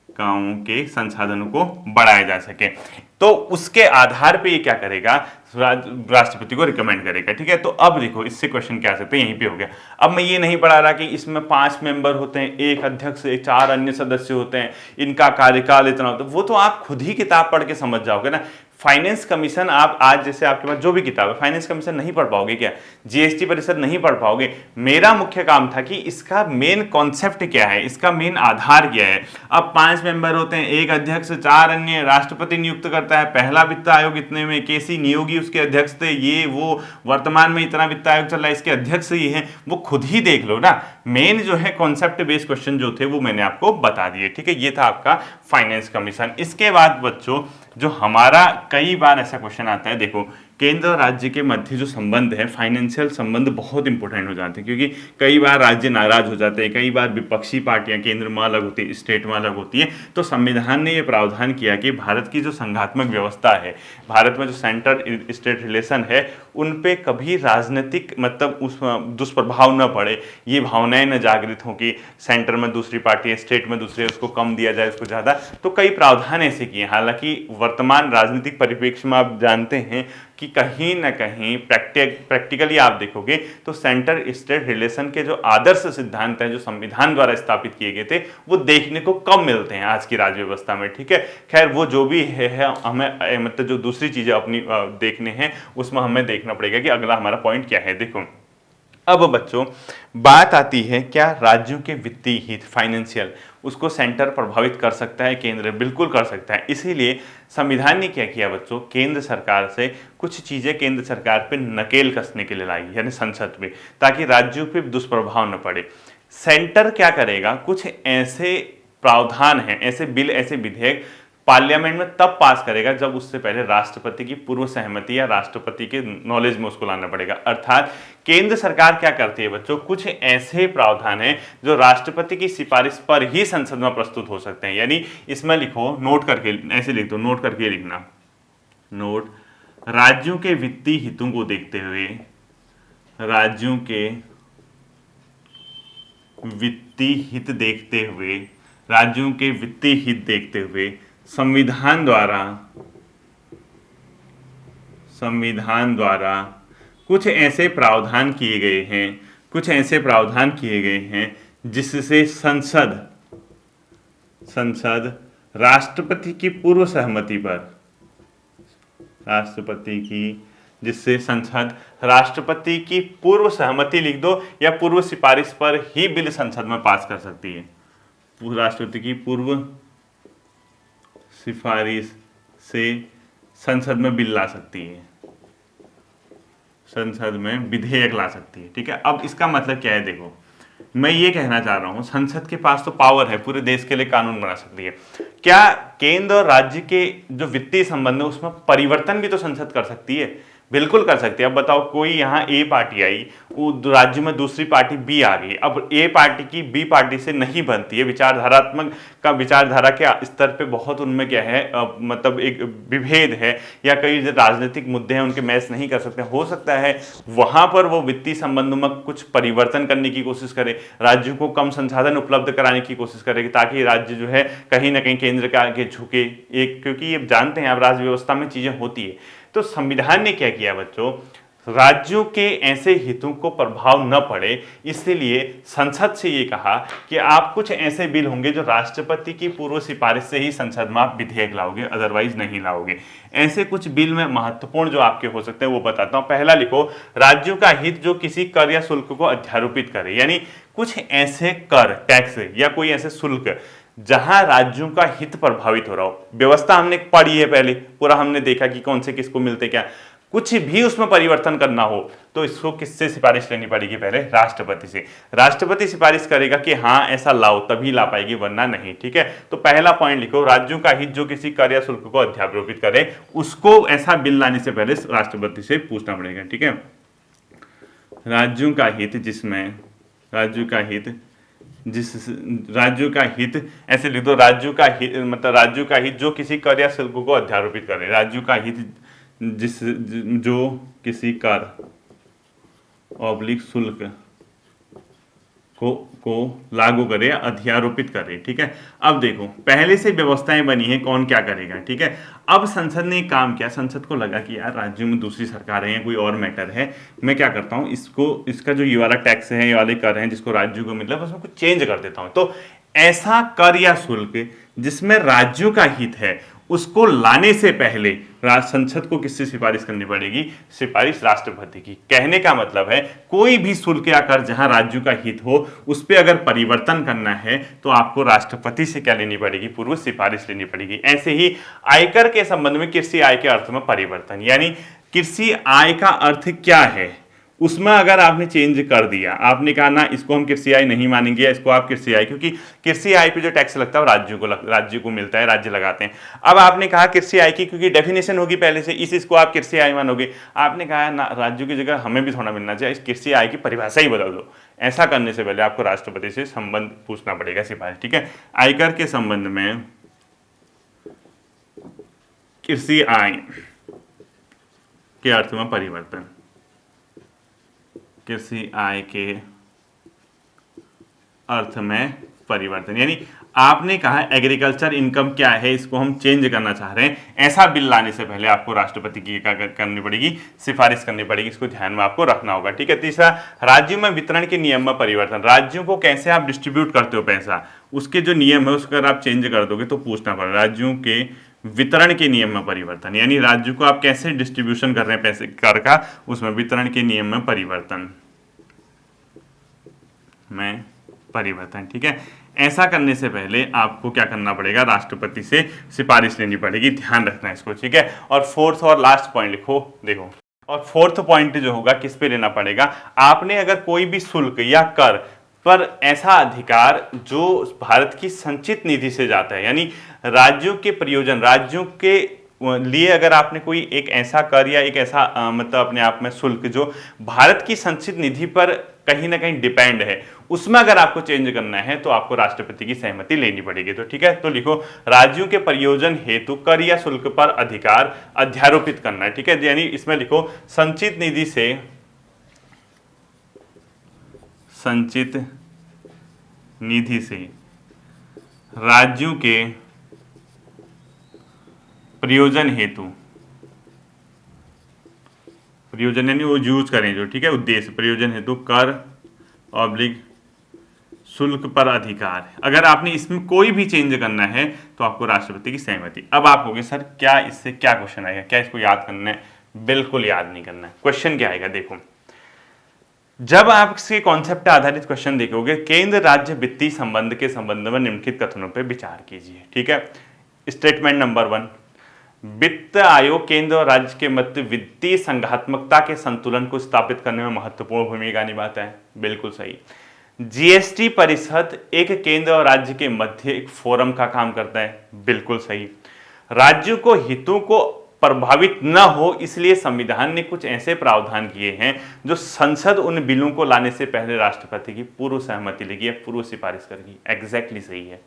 गांवों के संसाधनों को बढ़ाया जा सके। तो उसके आधार पे ये क्या करेगा, राष्ट्रपति को रिकमेंड करेगा, ठीक है। तो अब देखो इससे क्वेश्चन क्या आ सकते हैं, यहीं पे हो गया। अब मैं ये नहीं पढ़ा रहा कि इसमें 5 मेंबर होते हैं, एक अध्यक्ष, 4 अन्य सदस्य होते हैं, इनका कार्यकाल इतना होता है, वो तो आप खुद ही किताब पढ़ के समझ जाओगे ना। फाइनेंस कमीशन आप आज जैसे आपके पास जो भी किताब है, फाइनेंस कमीशन नहीं पढ़ पाओगे क्या, जीएसटी परिषद नहीं पढ़ पाओगे। मेरा मुख्य काम था कि इसका मेन कॉन्सेप्ट क्या है, इसका मेन आधार क्या है। अब 5 मेंबर होते हैं, एक अध्यक्ष, 4 अन्य, राष्ट्रपति नियुक्त करता है, पहला वित्त आयोग इतने में केसी नियोगी उसके अध्यक्ष थे, ये वो वर्तमान में इतना वित्त आयोग चल रहा है, इसके अध्यक्ष ये हैं, वो खुद ही देख लो ना। मेन जो है कॉन्सेप्ट बेस्ड क्वेश्चन जो थे वो मैंने आपको बता दिए, ठीक है। ये था आपका फाइनेंस कमीशन। इसके बाद बच्चों जो हमारा कई बार ऐसा क्वेश्चन आता है, देखो केंद्र और राज्य के मध्य जो संबंध है, फाइनेंशियल संबंध बहुत इंपॉर्टेंट हो जाते हैं, क्योंकि कई बार राज्य नाराज हो जाते हैं, कई बार विपक्षी पार्टियां केंद्र में अलग होती है, स्टेट में अलग होती है। तो संविधान ने यह प्रावधान किया कि भारत की जो संघात्मक व्यवस्था है, भारत में जो सेंटर स्टेट रिलेशन है, उन पे कभी राजनीतिक मतलब उस दुष्प्रभाव न पड़े, ये भावनाएं न जागृत हों कि सेंटर में दूसरी पार्टी है, स्टेट में दूसरी है, उसको कम दिया जाए, उसको ज़्यादा। तो कई प्रावधान ऐसे किए। हालांकि वर्तमान राजनीतिक परिप्रेक्ष्य में आप जानते हैं कि कहीं ना कहीं प्रैक्टिकली आप देखोगे तो सेंटर स्टेट रिलेशन के जो आदर्श सिद्धांत हैं, जो संविधान द्वारा स्थापित किए गए थे, वो देखने को कम मिलते हैं आज की राज्य व्यवस्था में, ठीक है। खैर वो जो भी है हमें मतलब जो दूसरी चीजें अपनी देखने हैं उसमें हमें देखना पड़ेगा कि अगला हमारा पॉइंट क्या है। देखो अब बच्चों बात आती है क्या राज्यों के वित्तीय हित, फाइनेंशियल, उसको सेंटर प्रभावित कर सकता है, केंद्र बिल्कुल कर सकता है। इसीलिए संविधान ने क्या किया बच्चों, केंद्र सरकार से कुछ चीजें केंद्र सरकार पे नकेल कसने के लिए लाई, यानी संसद में, ताकि राज्यों पे दुष्प्रभाव न पड़े। सेंटर क्या करेगा, कुछ ऐसे प्रावधान हैं, ऐसे बिल, ऐसे विधेयक पार्लियामेंट में तब पास करेगा जब उससे पहले राष्ट्रपति की पूर्व सहमति या राष्ट्रपति के नॉलेज में उसको लाना पड़ेगा। अर्थात केंद्र सरकार क्या करती है बच्चों, कुछ ऐसे प्रावधान हैं जो राष्ट्रपति की सिफारिश पर ही संसद में प्रस्तुत हो सकते हैं। यानी इसमें लिखो, नोट करके ऐसे लिख दो, नोट करके लिखना, नोट, राज्यों के वित्तीय हितों को देखते हुए, राज्यों के वित्तीय हित देखते हुए, राज्यों के वित्तीय हित देखते हुए संविधान द्वारा कुछ ऐसे प्रावधान किए गए हैं, कुछ ऐसे प्रावधान किए गए हैं जिससे संसद राष्ट्रपति की पूर्व सहमति पर, जिससे संसद राष्ट्रपति की पूर्व सहमति लिख दो या पूर्व सिफारिश पर ही बिल संसद में पास कर सकती है। राष्ट्रपति की पूर्व सिफारिश से संसद में बिल ला सकती है, संसद में विधेयक ला सकती है, ठीक है। अब इसका मतलब क्या है, देखो मैं ये कहना चाह रहा हूं, संसद के पास तो पावर है, पूरे देश के लिए कानून बना सकती है। क्या केंद्र और राज्य के जो वित्तीय संबंध है उसमें परिवर्तन भी तो संसद कर सकती है? बिल्कुल कर सकती है। अब बताओ, कोई यहाँ ए पार्टी आई, वो राज्य में दूसरी पार्टी बी आ गई, अब ए पार्टी की बी पार्टी से नहीं बनती है, विचारधारा के स्तर पे बहुत उनमें क्या है मतलब एक विभेद है, या कई राजनीतिक मुद्दे हैं उनके मैच नहीं कर सकते, हो सकता है वहां पर वो वित्तीय संबंधों में कुछ परिवर्तन करने की कोशिश करे, राज्यों को कम संसाधन उपलब्ध कराने की कोशिश करेगी, ताकि राज्य जो है कहीं ना कहीं केंद्र के आगे झुके, एक क्योंकि ये जानते हैं अब राज्य व्यवस्था में चीजें होती है। तो संविधान ने क्या किया बच्चों, राज्यों के ऐसे हितों को प्रभाव न पड़े, इसलिए संसद से ये कहा कि आप कुछ ऐसे बिल होंगे जो राष्ट्रपति की पूर्व सिफारिश से ही संसद में आप विधेयक लाओगे, अदरवाइज नहीं लाओगे। ऐसे कुछ बिल में महत्वपूर्ण जो आपके हो सकते हैं वो बताता हूं। पहला लिखो, राज्यों का हित जो किसी कर या शुल्क को अध्यारोपित करे, यानी कुछ ऐसे कर, टैक्स या कोई ऐसे शुल्क जहां राज्यों का हित प्रभावित हो रहा हो। व्यवस्था हमने पढ़ी है पहले, पूरा हमने देखा कि कौन से किसको मिलते क्या, कुछ भी उसमें परिवर्तन करना हो तो इसको किससे सिफारिश लेनी पड़ेगी? पहले राष्ट्रपति से। राष्ट्रपति सिफारिश करेगा कि हाँ ऐसा लाओ, तभी ला पाएगी, वरना नहीं। ठीक है, तो पहला पॉइंट लिखो, राज्यों का हित जो किसी कर या शुल्क को अध्यारोपित करे, उसको ऐसा बिल लाने से पहले राष्ट्रपति से पूछना पड़ेगा। ठीक है, राज्यों का हित जिसमें, राज्यों का हित जिस, राज्यों का हित ऐसे लिख दो, राज्यों का हित मतलब राज्यों का हित जो किसी कर या शुल्क को अध्यारोपित करे, राज्यों का हित जिस जो किसी कर ऑब्लिक शुल्क को लागू करे या अध्यारोपित करे। ठीक है, अब देखो पहले से व्यवस्थाएं बनी है कौन क्या करेगा। ठीक है, अब संसद ने एक काम किया, संसद को लगा कि यार राज्यों में दूसरी सरकारें हैं, कोई और मैटर है, मैं क्या करता हूं, इसका जो ये वाला टैक्स है, ये वाले कर हैं जिसको राज्यों को मिल रहा है, उसमें कुछ चेंज कर देता हूं। तो ऐसा कर या शुल्क जिसमें राज्यों का हित है उसको लाने से पहले संसद को किससे सिफारिश करनी पड़ेगी? सिफारिश राष्ट्रपति की। कहने का मतलब है कोई भी शुल्क या कर जहां राज्यों का हित हो उस पर अगर परिवर्तन करना है तो आपको राष्ट्रपति से क्या लेनी पड़ेगी? पूर्व सिफारिश लेनी पड़ेगी। ऐसे ही आयकर के संबंध में कृषि आय के अर्थ में परिवर्तन, यानी कृषि आय का अर्थ क्या है उसमें अगर आपने चेंज कर दिया, आपने कहा ना इसको हम कृषि आय नहीं मानेंगे, इसको आप कृषि आय, क्योंकि कृषि आय पे जो टैक्स लगता है वो राज्य को मिलता है, राज्य लगाते हैं। अब आपने कहा कृषि आय की, क्योंकि डेफिनेशन होगी पहले से, इसको आप कृषि आय मानोगे, आपने कहा ना राज्यों की जगह हमें भी थोड़ा मिलना चाहिए, इस कृषि आय की परिभाषा ही बदल दो। ऐसा करने से पहले आपको राष्ट्रपति से संबंध पूछना पड़ेगा, सिफारिश। ठीक है, आयकर के संबंध में कृषि आय के अर्थ में परिवर्तन, कृषि आय के अर्थ में परिवर्तन, यानी आपने कहा एग्रीकल्चर इनकम क्या है, इसको हम चेंज करना चाह रहे हैं, ऐसा बिल लाने से पहले आपको राष्ट्रपति की क्या करनी पड़ेगी? सिफारिश करनी पड़ेगी। इसको ध्यान में आपको रखना होगा। ठीक है, तीसरा, राज्यों में वितरण के नियम में परिवर्तन, राज्यों को कैसे आप डिस्ट्रीब्यूट करते हो पैसा, उसके जो नियम है उसको अगर आप चेंज कर दोगे तो पूछना पड़ेगा। राज्यों के वितरण के नियम में परिवर्तन, यानी राज्यों को आप कैसे डिस्ट्रीब्यूशन कर रहे हैं पैसे कर का, उसमें वितरण के नियम में परिवर्तन ठीक है, ऐसा करने से पहले आपको क्या करना पड़ेगा? राष्ट्रपति से सिफारिश लेनी पड़ेगी, ध्यान रखना है इसको। ठीक है, और फोर्थ और लास्ट पॉइंट लिखो, देखो, और फोर्थ पॉइंट जो होगा किस पे लेना पड़ेगा? आपने अगर कोई भी शुल्क या कर पर ऐसा अधिकार जो भारत की संचित निधि से जाता है, यानी राज्यों के प्रयोजन, राज्यों के लिए अगर आपने कोई एक ऐसा कर या एक ऐसा मतलब अपने आप में शुल्क जो भारत की संचित निधि पर कहीं ना कहीं डिपेंड है, उसमें अगर आपको चेंज करना है तो आपको राष्ट्रपति की सहमति लेनी पड़ेगी। तो ठीक है, तो लिखो, राज्यों के प्रयोजन हेतु कर या शुल्क पर अधिकार अध्यारोपित करना है। ठीक है, यानी इसमें लिखो, संचित निधि से, संचित निधि से राज्यों के प्रयोजन हेतु, प्रयोजन यानी वो यूज करें जो, ठीक है, उद्देश्य, प्रयोजन हेतु कर ऑब्लिक शुल्क पर अधिकार, अगर आपने इसमें कोई भी चेंज करना है तो आपको राष्ट्रपति की सहमति। अब आप कहोगे सर क्या इससे क्या क्वेश्चन आएगा, क्या इसको याद करना है? बिल्कुल याद नहीं करना है। क्वेश्चन क्या आएगा? देखो, जब आप इसके कॉन्सेप्ट आधारित क्वेश्चन देखोगे, केंद्र राज्य वित्तीय संबंध के संबंध में निम्नलिखित कथनों पर विचार कीजिए। ठीक है, स्टेटमेंट नंबर 1, वित्त आयोग केंद्र और राज्य के मध्य वित्तीय संघात्मकता के संतुलन को स्थापित करने में महत्वपूर्ण भूमिका निभाता है। बिल्कुल सही। जीएसटी परिषद एक केंद्र और राज्य के मध्य एक फोरम का काम करता है। बिल्कुल सही। राज्यों को हितों को प्रभावित न हो इसलिए संविधान ने कुछ ऐसे प्रावधान किए हैं जो संसद उन बिलों को लाने से पहले राष्ट्रपति की पूर्व सहमति लेगी या पूर्व सिफारिश करेगी। एग्जैक्टली सही है।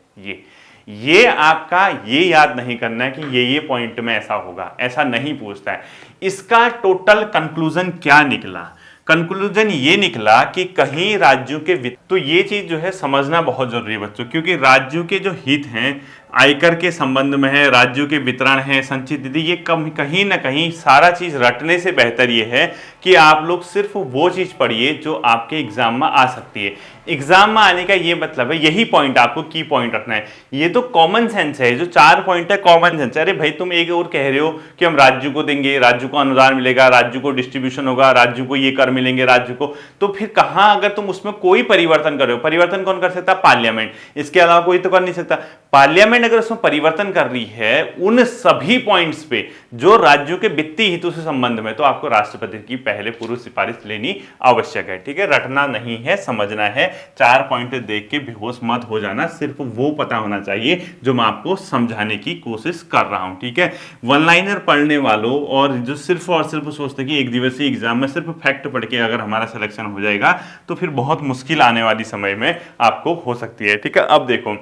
ये आपका ये याद नहीं करना है कि ये पॉइंट में ऐसा होगा, ऐसा नहीं पूछता है। इसका टोटल कंक्लूजन क्या निकला? कंक्लूजन ये निकला कि कहीं राज्यों के वित्त, तो ये चीज जो है समझना बहुत जरूरी है बच्चों, क्योंकि राज्यों के जो हित हैं आयकर के संबंध में है, राज्यों के वितरण है, संचित निधि, ये कहीं ना कहीं सारा चीज रटने से बेहतर ये है कि आप लोग सिर्फ वो चीज पढ़िए जो आपके एग्जाम में आ सकती है। एग्जाम में आने का ये मतलब है, यही पॉइंट आपको की पॉइंट रखना है। ये तो कॉमन सेंस है, जो 4 पॉइंट है कॉमन सेंस है। अरे भाई तुम एक और कह रहे हो कि हम राज्य को देंगे, राज्य को अनुदान मिलेगा, राज्य को डिस्ट्रीब्यूशन होगा, राज्य को ये कर मिलेंगे, राज्य को, तो फिर कहां अगर तुम उसमें कोई परिवर्तन कर रहे हो, परिवर्तन कौन कर सकता? पार्लियामेंट, इसके अलावा कोई तो कर नहीं सकता। पार्लियामेंट अगर उसमें परिवर्तन कर रही है उन सभी पॉइंट्स पे जो राज्यों के वित्तीय हितों से संबंध में, तो आपको राष्ट्रपति की पहले पूर्व सिफारिश लेनी आवश्यक है। ठीक है, रटना नहीं है, समझना है। 4 पॉइंट देख के बेहोश मत हो जाना, सिर्फ वो पता होना चाहिए जो मैं आपको समझाने की कोशिश कर रहा हूं। ठीक है, वन लाइनर पढ़ने वालों और जो सिर्फ और सिर्फ सोचते कि एक दिवसीय एग्जाम में सिर्फ फैक्ट पढ़ के अगर हमारा सिलेक्शन हो जाएगा तो फिर बहुत मुश्किल आने वाली समय में आपको हो सकती है। ठीक है, अब देखो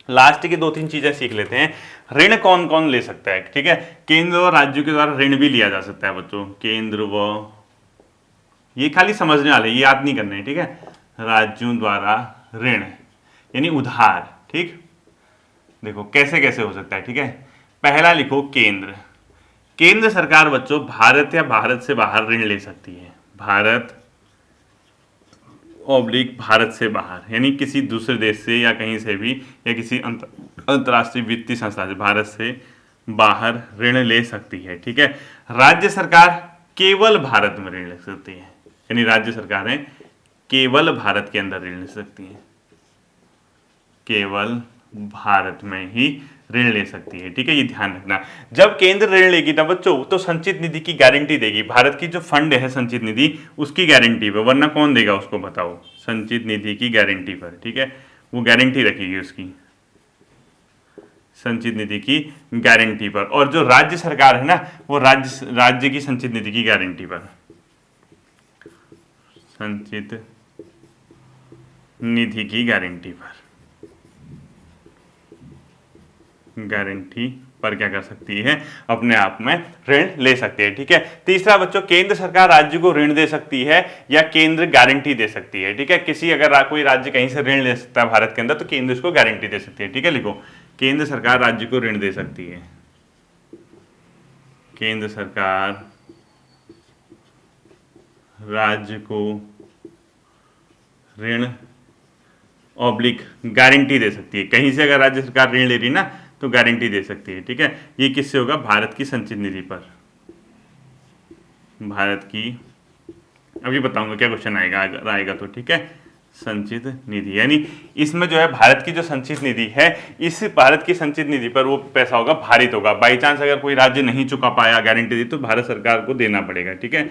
लास्ट की 2-3 चीजें सीख लेते हैं। ऋण कौन कौन ले सकता है? ठीक है, केंद्र और राज्यों के द्वारा ऋण भी लिया जा सकता है बच्चों। केंद्र व, ये खाली समझने वाले, ये याद नहीं करने। ठीक है, राज्यों द्वारा ऋण यानी उधार। ठीक, देखो कैसे कैसे हो सकता है। ठीक है, पहला लिखो केंद्र। केंद्र सरकार बच्चों भारत या भारत से बाहर ऋण ले सकती है। भारत ऑब्लिक भारत से बाहर, यानी किसी दूसरे देश से या कहीं से भी, या किसी अंतर्राष्ट्रीय वित्तीय संस्था से भारत से बाहर ऋण ले सकती है। ठीक है, राज्य सरकार केवल भारत में ऋण ले सकती है, यानी राज्य सरकारें केवल भारत के अंदर ऋण ले सकती हैं, केवल भारत में ही ऋण ले सकती है। ठीक है, ये ध्यान रखना। जब केंद्र ऋण लेगी ना बच्चों तो संचित निधि की गारंटी देगी, भारत की जो फंड है संचित निधि उसकी गारंटी पे, वरना कौन देगा उसको बताओ? संचित निधि की गारंटी पर। ठीक है, वो गारंटी रखेगी उसकी, संचित निधि की गारंटी पर। और जो राज्य सरकार है ना वो राज्य की संचित निधि की गारंटी पर, संचित निधि की गारंटी पर, गारंटी पर क्या कर सकती है? अपने आप में ऋण ले सकती है। ठीक है, तीसरा बच्चों केंद्र सरकार राज्य को ऋण दे सकती है या केंद्र गारंटी दे सकती है। ठीक है, किसी अगर कोई राज्य कहीं से ऋण ले सकता है भारत के अंदर तो केंद्र उसको गारंटी दे सकती है। ठीक है, लिखो केंद्र सरकार राज्य को ऋण दे सकती है, केंद्र सरकार राज्य को ऋण ऑब्लिक गारंटी दे सकती है। कहीं से अगर राज्य सरकार ऋण ले रही ना तो गारंटी दे सकती है। ठीक है, ये किससे होगा? भारत की संचित निधि पर, भारत की, अभी बताऊंगा क्या क्वेश्चन आएगा तो। ठीक है, संचित निधि, यानी इसमें जो है भारत की जो संचित निधि है, इस भारत की संचित निधि पर वो पैसा होगा भारित होगा। बाई चांस अगर कोई राज्य नहीं चुका पाया गारंटी दी तो भारत सरकार को देना पड़ेगा। ठीक है,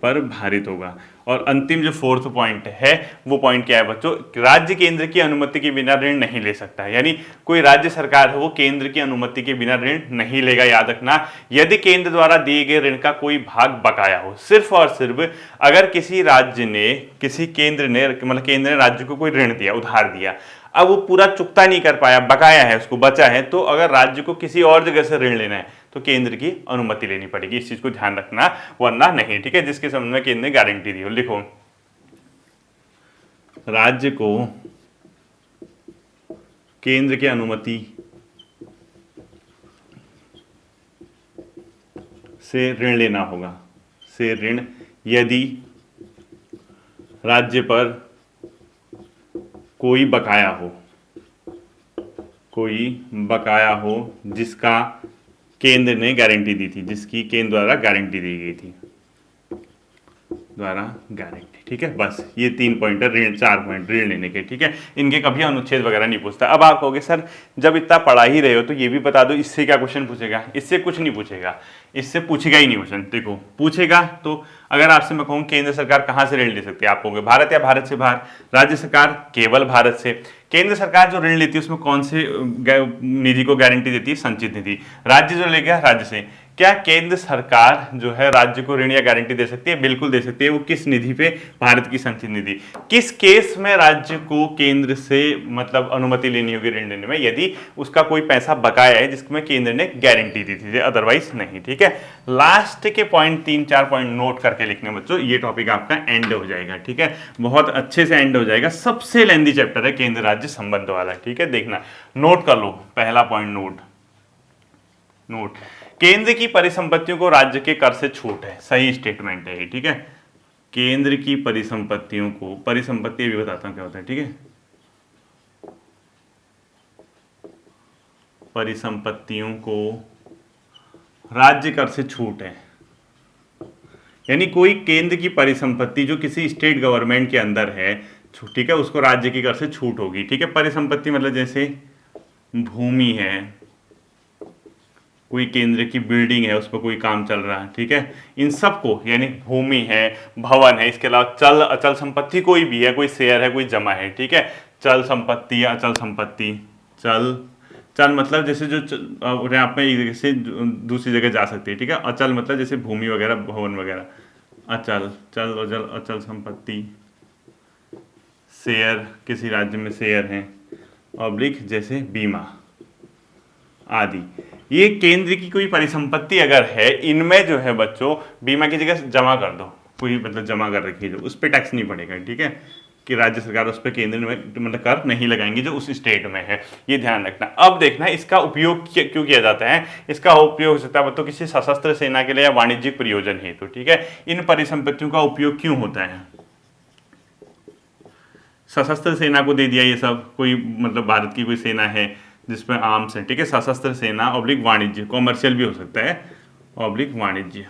पर भारित होगा। और अंतिम जो 4th पॉइंट है वो पॉइंट क्या है बच्चों? राज्य केंद्र की अनुमति के बिना ऋण नहीं ले सकता है, यानी कोई राज्य सरकार है वो केंद्र की अनुमति के बिना ऋण नहीं लेगा। याद रखना, यदि केंद्र द्वारा दिए गए ऋण का कोई भाग बकाया हो, सिर्फ और सिर्फ अगर किसी राज्य ने, किसी केंद्र ने, मतलब केंद्र ने राज्य को कोई ऋण दिया, उधार दिया, अब वो पूरा चुकता नहीं कर पाया, बकाया है, उसको बचा है, तो अगर राज्य को किसी और जगह से ऋण लेना है तो केंद्र की अनुमति लेनी पड़ेगी। इस चीज को ध्यान रखना, वरना नहीं। ठीक है, जिसके संबंध में केंद्र ने गारंटी दी हो। लिखो राज्य को केंद्र की अनुमति से ऋण लेना होगा, से ऋण, यदि राज्य पर कोई बकाया हो, कोई बकाया हो जिसका केंद्र ने गारंटी दी थी, जिसकी केंद्र द्वारा गारंटी दी गई थी, द्वारा गारंटी। ठीक है, बस ये 3 पॉइंट है ऋण, 4 पॉइंट ऋण लेने के। ठीक है, इनके कभी अनुच्छेद वगैरह नहीं पूछता। अब आप कहोगे सर जब इतना पढ़ा ही रहे हो तो ये भी बता दो इससे क्या क्वेश्चन पूछेगा? इससे कुछ नहीं पूछेगा, इससे पूछेगा ही नहीं क्वेश्चन। देखो पूछेगा तो अगर आपसे मैं कहूँ केंद्र सरकार कहाँ से ऋण ले सकती है, आप कहोगे भारत या भारत से बाहर। राज्य सरकार केवल भारत से। केंद्र सरकार जो ऋण लेती है उसमें कौन से निधि को गारंटी देती है? संचित निधि। राज्य जो लेगा राज्य से। क्या केंद्र सरकार जो है राज्य को ऋण या गारंटी दे सकती है? बिल्कुल दे सकती है। वो किस निधि पे? भारत की संचित निधि। किस केस में राज्य को केंद्र से मतलब अनुमति लेनी होगी ऋण लेने में? यदि उसका कोई पैसा बकाया है जिसमें केंद्र ने गारंटी दी थी, अदरवाइज नहीं। ठीक है, लास्ट के पॉइंट 3-4 पॉइंट नोट करके लिखने बच्चों, ये टॉपिक आपका एंड हो जाएगा। ठीक है, बहुत अच्छे से एंड हो जाएगा। सबसे लेंदी चैप्टर है केंद्र राज्य संबंध वाला। ठीक है, देखना, नोट कर लो। पहला पॉइंट नोट, केंद्र की परिसंपत्तियों को राज्य के कर से छूट है। सही स्टेटमेंट है ये। ठीक है, केंद्र की परिसंपत्तियों को, परिसंपत्ति भी बताता हूं क्या होता है, ठीक है। परिसंपत्तियों को राज्य कर से छूट है, यानी कोई केंद्र की परिसंपत्ति जो किसी स्टेट गवर्नमेंट के अंदर है, ठीक है, उसको राज्य की कर से छूट होगी, ठीक है। परिसंपत्ति मतलब जैसे भूमि है, कोई केंद्र की बिल्डिंग है, उस पर कोई काम चल रहा है, ठीक है, इन सबको, यानी भूमि है, भवन है, इसके अलावा चल अचल संपत्ति कोई भी है, कोई शेयर है, कोई जमा है, ठीक है। चल संपत्ति या अचल संपत्ति, चल चल मतलब जैसे जो यहाँ पे एक जगह से दूसरी जगह जा सकती है, ठीक है। अचल मतलब जैसे भूमि वगैरह, भवन वगैरह। अचल, चल अचल, अचल संपत्ति, शेयर, किसी राज्य में शेयर है, ऑब्लिक जैसे बीमा आदि। ये केंद्र की कोई परिसंपत्ति अगर है, इनमें जो है बच्चों बीमा की जगह जमा कर दो, कोई मतलब जमा कर रखी है जो, उस पर टैक्स नहीं पड़ेगा, ठीक है, कि राज्य सरकार उस पर केंद्र में मतलब कर नहीं लगाएंगे जो उस स्टेट में है, ये ध्यान रखना। अब देखना इसका उपयोग क्यों किया जाता है। इसका उपयोग हो सकता है बच्चों किसी सशस्त्र सेना के लिए या वाणिज्यिक प्रयोजन हेतु, ठीक है। इन परिसंपत्तियों का उपयोग क्यों होता है, सशस्त्र सेना को दे दिया ये सब, कोई मतलब भारत की कोई सेना है जिसमें आर्म्स है, ठीक है, सशस्त्र सेना ऑब्लिक वाणिज्य, कॉमर्शियल भी हो सकता है, ऑब्लिक वाणिज्य,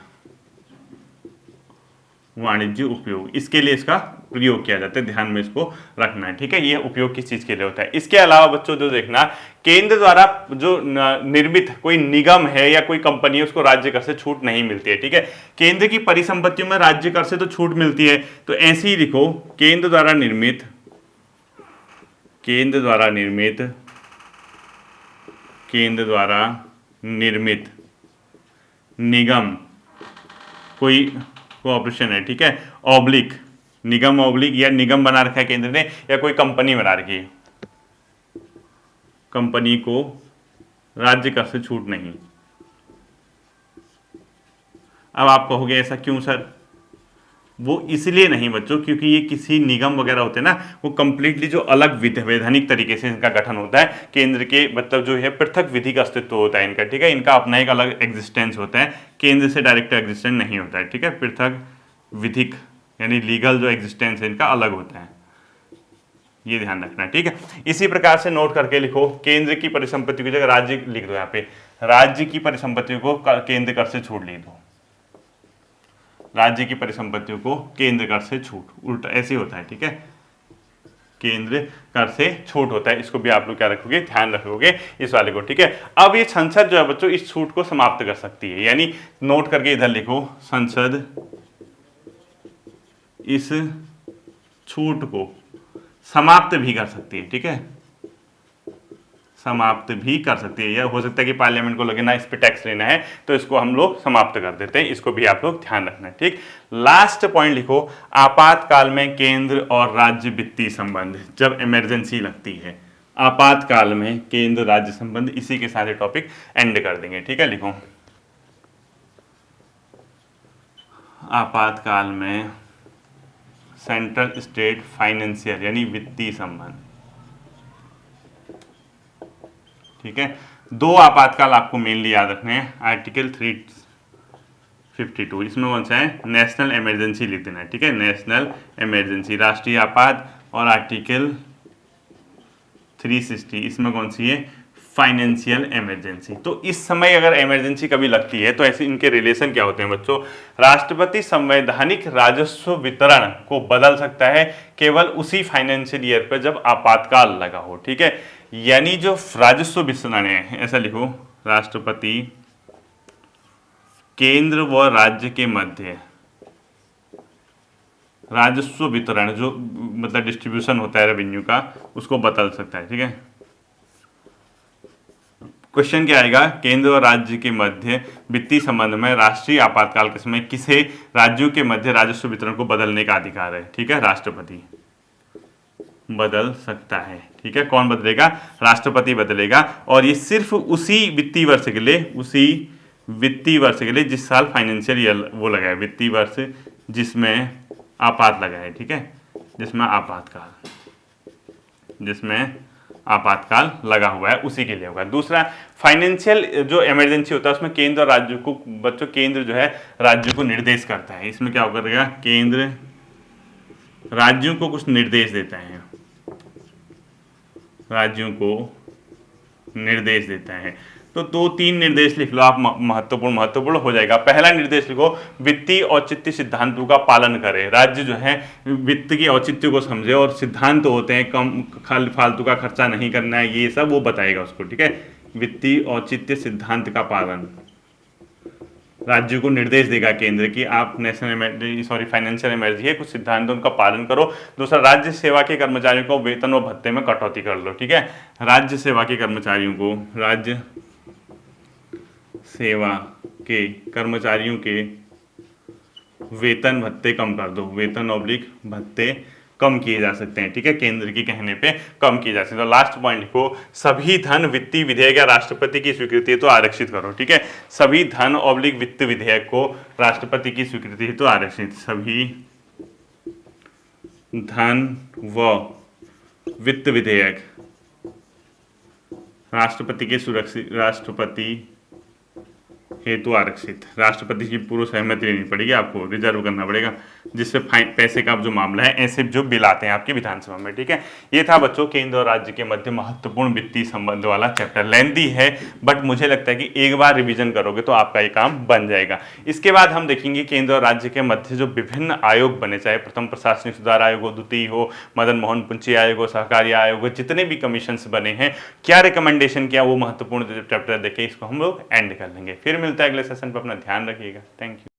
वाणिज्य उपयोग, इसके लिए इसका प्रयोग किया जाता है, ध्यान में इसको रखना है, ठीक है। ये उपयोग किस चीज के लिए होता है। इसके अलावा बच्चों जो देखना, केंद्र द्वारा जो निर्मित कोई निगम है या कोई कंपनी है, उसको राज्य कर से छूट नहीं मिलती है, ठीक है। केंद्र की परिसंपत्तियों में राज्य कर से तो छूट मिलती है, तो ऐसे ही लिखो, केंद्र द्वारा निर्मित, केंद्र द्वारा निर्मित, केंद्र द्वारा निर्मित निगम, कोई कॉर्पोरेशन है, ठीक है, ऑब्लिक निगम, ऑब्लिक या निगम बना रखा है केंद्र ने, या कोई कंपनी बना रखी है, कंपनी को राज्य कर से छूट नहीं। अब आप कहोगे ऐसा क्यों सर, वो इसलिए नहीं बच्चों क्योंकि ये किसी निगम वगैरह होते हैं ना, वो कंप्लीटली जो अलग वैधानिक तरीके से इनका गठन होता है, केंद्र के मतलब जो है पृथक विधिक अस्तित्व होता है इनका, ठीक है, इनका अपना एक अलग एग्जिस्टेंस होता है, केंद्र से डायरेक्ट एग्जिस्टेंस नहीं होता है, ठीक है, पृथक विधिक यानी लीगल जो एग्जिस्टेंस है इनका अलग होता है, ये ध्यान रखना, ठीक है। इसी प्रकार से नोट करके लिखो, केंद्र की परिसंपत्ति की जगह राज्य लिख दो, यहाँ पे राज्य की परिसंपत्तियों को केंद्र कर से छूट लिख दो, राज्य की परिसंपत्तियों को केंद्र कर से छूट, उल्टा ऐसे होता है, ठीक है, केंद्र कर से छूट होता है, इसको भी आप लोग क्या रखोगे, ध्यान रखोगे इस वाले को, ठीक है। अब ये संसद जो है बच्चों इस छूट को समाप्त कर सकती है, यानी नोट करके इधर लिखो, संसद इस छूट को समाप्त भी कर सकती है, ठीक है, समाप्त भी कर सकती है। यह हो सकता है कि पार्लियामेंट को लगे ना इस पे टैक्स लेना है, तो इसको हम लोग समाप्त कर देते हैं, इसको भी आप लोग ध्यान रखना है, ठीक। लास्ट पॉइंट लिखो, आपातकाल में केंद्र और राज्य वित्तीय संबंध, जब इमरजेंसी लगती है, आपातकाल में केंद्र राज्य संबंध, इसी के साथ टॉपिक एंड कर देंगे, ठीक है। लिखो, आपातकाल में सेंट्रल स्टेट फाइनेंशियल यानी वित्तीय संबंध, ठीक है। दो आपातकाल आपको मेनली याद रखने हैं, आर्टिकल 352, इसमें कौन सा है, नेशनल इमरजेंसी लिख देना है, ठीक है, नेशनल इमरजेंसी, राष्ट्रीय आपात, और आर्टिकल 360 इसमें कौन सी है, फाइनेंशियल इमरजेंसी। तो इस समय अगर इमरजेंसी कभी लगती है तो ऐसे इनके रिलेशन क्या होते हैं बच्चों, राष्ट्रपति संवैधानिक राजस्व वितरण को बदल सकता है केवल उसी फाइनेंशियल ईयर पर जब आपातकाल लगा हो, ठीक है, यानी जो राजस्व वितरण है, ऐसा लिखो, राष्ट्रपति केंद्र व राज्य के मध्य राजस्व वितरण जो मतलब डिस्ट्रीब्यूशन होता है रेवेन्यू का, उसको बदल सकता है, ठीक है। क्वेश्चन क्या आएगा, केंद्र और राज्य के मध्य वित्तीय संबंध में राष्ट्रीय आपातकाल के समय किसे राज्यों के मध्य राजस्व वितरण को बदलने का अधिकार है, ठीक है, राष्ट्रपति बदल सकता है, ठीक है। कौन बदलेगा, राष्ट्रपति बदलेगा, और ये सिर्फ उसी वित्तीय वर्ष के लिए, उसी वित्तीय वर्ष के लिए जिस साल फाइनेंशियल ईयर वो लगा है, वित्तीय वर्ष जिसमें आपात लगा है, ठीक है, जिसमें आपातकाल लगा हुआ है उसी के लिए होगा। दूसरा, फाइनेंशियल जो इमरजेंसी होता है उसमें केंद्र और राज्य को बच्चों, केंद्र जो है राज्य को निर्देश करता है, इसमें क्या होगा, केंद्र राज्यों को कुछ निर्देश देता है, राज्यों को निर्देश देता है। तो दो तीन निर्देश लिख लो आप, महत्वपूर्ण महत्वपूर्ण हो जाएगा। पहला निर्देश लिखो, वित्तीय औचित्य सिद्धांतों का पालन करें। राज्य जो है वित्त की औचित्य को समझे, और सिद्धांत होते हैं कम फालतू का खर्चा नहीं करना है, ये सब वो बताएगा उसको, ठीक है। वित्तीय औचित्य सिद्धांत का पालन, राज्य को निर्देश देगा केंद्र कि आप नेशनल फाइनेंशियल इमरजेंसी है, कुछ सिद्धांतों का पालन करो। दूसरा, राज्य सेवा के कर्मचारियों को वेतन व भत्ते में कटौती कर लो, ठीक है। राज्य सेवा के कर्मचारियों को, राज्य सेवा के कर्मचारियों के वेतन भत्ते कम कर दो, वेतन ऑब्लिक भत्ते कम किए जा सकते हैं, ठीक है। केंद्र के कहने पे कम किए जा सकते हैं। तो लास्ट पॉइंट को, सभी धन वित्तीय विधेयक या राष्ट्रपति की स्वीकृति तो आरक्षित करो, ठीक है। सभी धन ऑब्लिक वित्त विधेयक को राष्ट्रपति की स्वीकृति तो आरक्षित, सभी धन व वित्त विधेयक राष्ट्रपति के सुरक्षित, राष्ट्रपति हेतु आरक्षित। राष्ट्रपति की पूर्व सहमति लेनी पड़ेगी, आपको रिजर्व करना पड़ेगा, जिससे पैसे का जो मामला है ऐसे जो बिल आते हैं आपकी विधानसभा में, ठीक है। ये था बच्चों केंद्र और राज्य के मध्य महत्वपूर्ण वित्तीय संबंध वाला चैप्टर। लेंथी है बट मुझे लगता है कि एक बार रिवीजन करोगे तो आपका ये काम बन जाएगा। इसके बाद हम देखेंगे केंद्र और राज्य के मध्य जो विभिन्न आयोग बने, चाहे प्रथम प्रशासनिक सुधार आयोग हो, द्वितीय हो, मदन मोहन पुंची आयोग हो, सहकारी आयोग हो, जितने भी कमीशन बने हैं, क्या रिकमेंडेशन किया, वो महत्वपूर्ण चैप्टर देखे, इसको हम लोग एंड कर लेंगे। फिर मिलता है अगले सेशन पर, अपना ध्यान रखिएगा। Thank you.